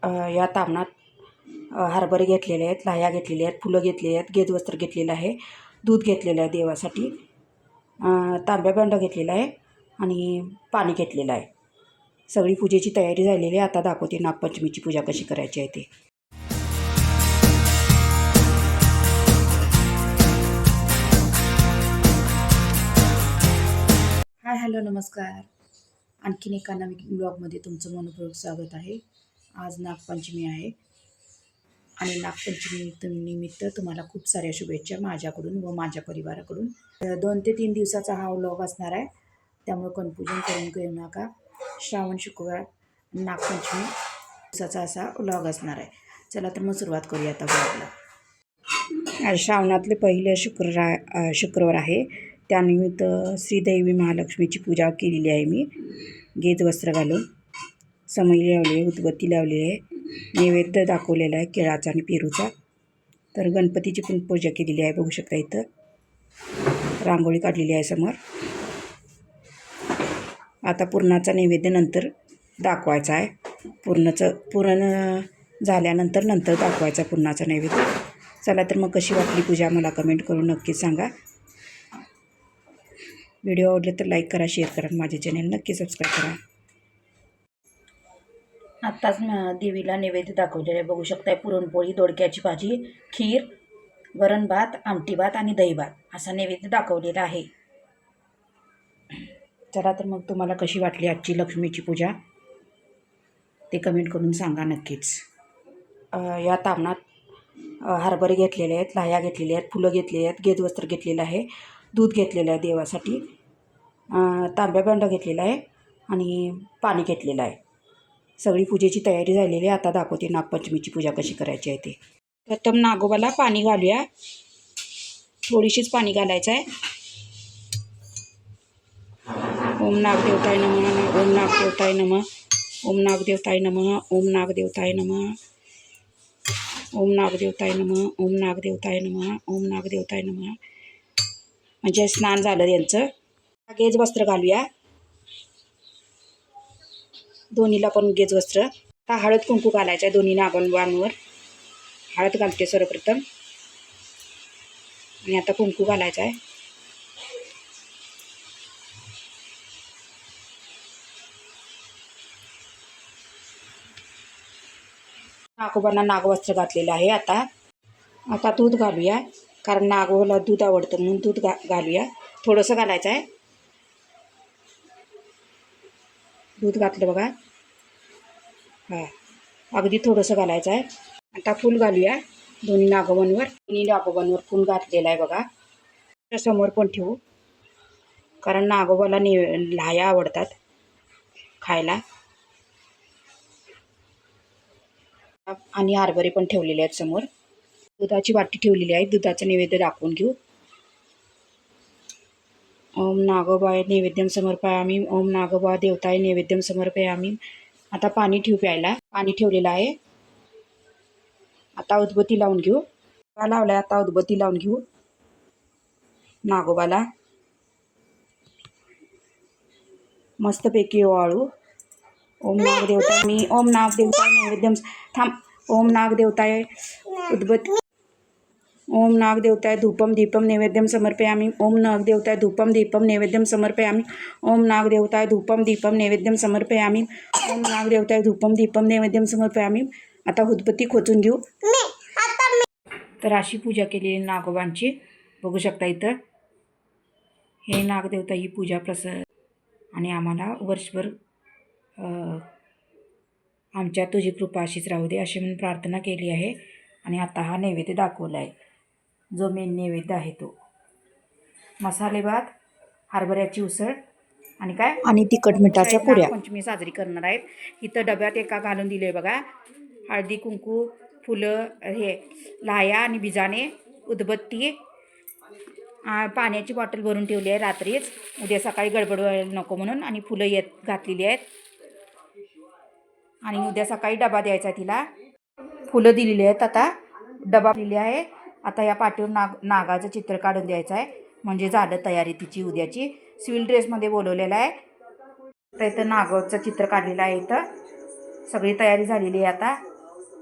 या तामणात हरभरे घेतलेले आहेत, लाह्या घेतलेल्या आहेत, फुलं घेतलेली आहेत, गेजवस्त्र घेतलेलं आहे, दूध घेतलेलं आहे देवासाठी, तांब्या भांडा घेतलेला आहे आणि पाणी घेतलेलं आहे. सगळी पूजेची तयारी झालेली आहे. आता दाखवते नागपंचमीची पूजा कशी करायची आहे ते. हाय हॅलो नमस्कार. आणखीन एका नवीन ब्लॉगमध्ये तुमचं मनपूर्वक स्वागत आहे. आज नागपंचमी आहे आणि नागपंचमी निमित्त तुम्हाला खूप साऱ्या शुभेच्छा माझ्याकडून व माझ्या परिवाराकडून. 2 ते 3 दिवसाचा हा व्लॉग असणार आहे, त्यामुळे कन्फ्युजन करून घेऊ नका. श्रावण शुक्रवार नागपंचमी दिवसाचा असा व्लॉग असणार आहे. चला तर मग सुरुवात करूया आता व्लॉगला. श्रावणातले पहिले शुक्रवार आहे, त्यानिमित्त श्रीदेवी महालक्ष्मीची पूजा केलेली आहे. मी गेजवस्त्र घालून समई लावली आहे, उदबत्ती लावली आहे, नैवेद्य दाखवलेला आहे केळाचा आणि पेरूचा. तर गणपतीची पण पूजा केलेली आहे, बघू शकता. इथं रांगोळी काढलेली आहे समोर. आता पुरणाचा नैवेद्य नंतर दाखवायचा आहे. पुरण झाल्यानंतर दाखवायचा पुरणाचा नैवेद्य. चला तर मग कशी वाटली पूजा मला कमेंट करून नक्की सांगा. व्हिडिओ आवडले तर लाईक करा, शेअर करा, माझे चॅनल नक्की सबस्क्राईब करा. आत्ताच देवीला नैवेद्य दाखवलेलं आहे, बघू शकताय. पुरणपोळी, दोडक्याची भाजी, खीर, वरण भात, आमटी भात आणि दही भात असा नैवेद्य दाखवलेला आहे. चला तर मग तुम्हाला कशी वाटली आजची लक्ष्मीची पूजा ते कमेंट करून सांगा नक्कीच. या तामणात हरभरे घेतलेले आहेत, लाह्या घेतलेल्या आहेत, फुलं घेतलेली आहेत, गेजवस्त्र घेतलेलं आहे, दूध घेतलेलं आहे देवासाठी, तांब्या भांडा घेतलेला आहे आणि पाणी घेतलेलं आहे. सगळी पूजेची तयारी झालेली आहे. आता दाखवते नागपंचमीची पूजा कशी करायची आहे ते. प्रथम नागोबाला पाणी घालूया. थोडीशीच पाणी घालायचं आहे. ओम नागदेवताय नमः, ओम नागदेवताय नमः, ओम नागदेवताय नमः, ओम नागदेवताय नमः, ओम नागदेवताय नमः, ओम नागदेवताय नमः, ओम नागदेवताय नमः. म्हणजे स्नान झालं यांचं. गेजवस्त्र घालूया, दोन्हीला पण गेजवस्त्र. हा हळद कुंकू घालायचा आहे दोन्ही नागोबांवर. हळद घालते सर्वप्रथम आणि आता कुंकू घालायचा आहे. नागोबांना नागवस्त्र घातलेलं आहे. आता दूध घालूया, कारण नागोबाला दूध आवडतं म्हणून दूध घालूया. थोडंसं घालायचं आहे. दूध घातलं बघा. अगदी थोडंसं घालायचं आहे. आता फूल घालूया दोन्ही नागोबांवर फूल घातलेलं आहे बघा. समोर पण ठेवू, कारण नागोबाला लाह्या आवडतात खायला. आणि हरभरे पण ठेवलेले आहेत समोर. दुधाची वाटी ठेवलेली आहे, दुधाचं नैवेद्य दाखवून घेऊ. ओम नागोबाय नैवेद्यम समर्पयामि, ओम नागोबा देवताय नैवेद्यम समर्पयामि. आता पाणी प्यायला पाणी ठेवलेलं आहे. आता उदबत्ती लावून घेऊ. लावलाय, आता उदबत्ती लावून घेऊ नागोबाला. मस्तपैकी ओवाळू. ओम नागदेवताय ओम नागदेवताय नैवेद्यम ओम नागदेवताय उदबत्ती, ओम नागदेवताय धूपम दीपम नैवेद्यम समर्पयामि, ओम नागदेवताय धूपम दीपम नैवेद्यम समर्पयामि, ओम नागदेवताय धूपम दीपम नैवेद्यम समर्पयामि, ओम नागदेवताय धूपम दीपम नैवेद्यम समर्पयामि. आता उदबत्ती खोचून घेऊ. तर अशी पूजा केलेली नागोबांची बघू शकता. इथं हे नागदेवता ही पूजा आणि आम्हाला वर्षभर आमच्या तुझी कृपा अशीच राहू दे अशी म्हणून प्रार्थना केली आहे. आणि आता हा नैवेद्य दाखवला आहे, जो मेन नैवेद्य आहे तो मसाले भात, हरभऱ्याची उसळ आणि तिखट मिठाच्या पुऱ्या. पंचमी साजरी करणार आहेत. इथं डब्यात एका घालून दिले बघा. हळदी कुंकू, फुलं, हे लाह्या आणि बिजाणे, उदबत्ती, पाण्याची बॉटल भरून ठेवली आहे रात्रीच, उद्या सकाळी गडबड व्हायला नको म्हणून. आणि फुलं घातलेली आहेत. आणि उद्या सकाळी डबा द्यायचा तिला. फुलं दिलेली आहेत. आता डबा दिलेली आहे. आता या पाठीवर नागाचं चित्र काढून द्यायचं आहे, म्हणजे झालं तयारी तिची उद्याची. सिव्हिल ड्रेसमध्ये बोलवलेलं आहे. तर इथं नागाचं चित्र काढलेलं आहे. इथं सगळी तयारी झालेली आहे. आता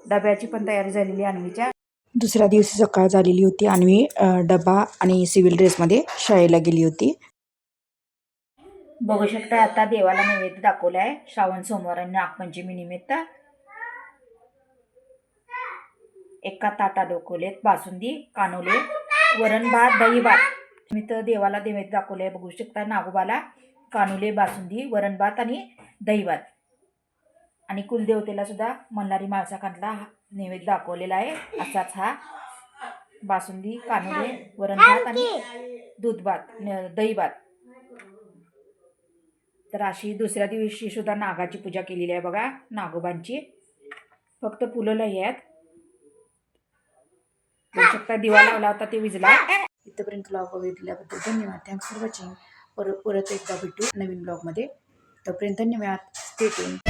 डब्याची पण तयारी झालेली अन्वीच्या. दुसऱ्या दिवशी सकाळ झालेली होती. अन्वी डबा आणि सिव्हिल ड्रेसमध्ये शाळेला गेली होती. बघू शकता आता देवाला नैवेद्य दाखवलाय श्रावण सोमवार आणि नागपंचमी निमित्त. एका ताटात दाखवलेत बासुंदी, कानोले, वरण भात, दही भात. मी तर देवाला नैवेद्य दाखवले. बघू शकता नागोबाला कानोले, बासुंदी, वरण भात आणि दही भात. आणि कुलदेवतेला सुद्धा मल्हारी माळसाकांतला नैवेद्य दाखवलेला आहे. असाच हा बासुंदी, कानोले, वरण भात आणि दूध भात, दही भात. तर अशी दुसऱ्या दिवशी सुद्धा नागाची पूजा केलेली आहे बघा, नागोबांची. फक्त फुलं लई आहेत. बघू शकता दिवा लावला होता ते विजला. इथपर्यंत ब्लॉग बघितल्याबद्दल धन्यवाद. Thanks for watching. परत एकदा भेटू नवीन ब्लॉगमध्ये. तोपर्यंत धन्यवाद. Stay tune.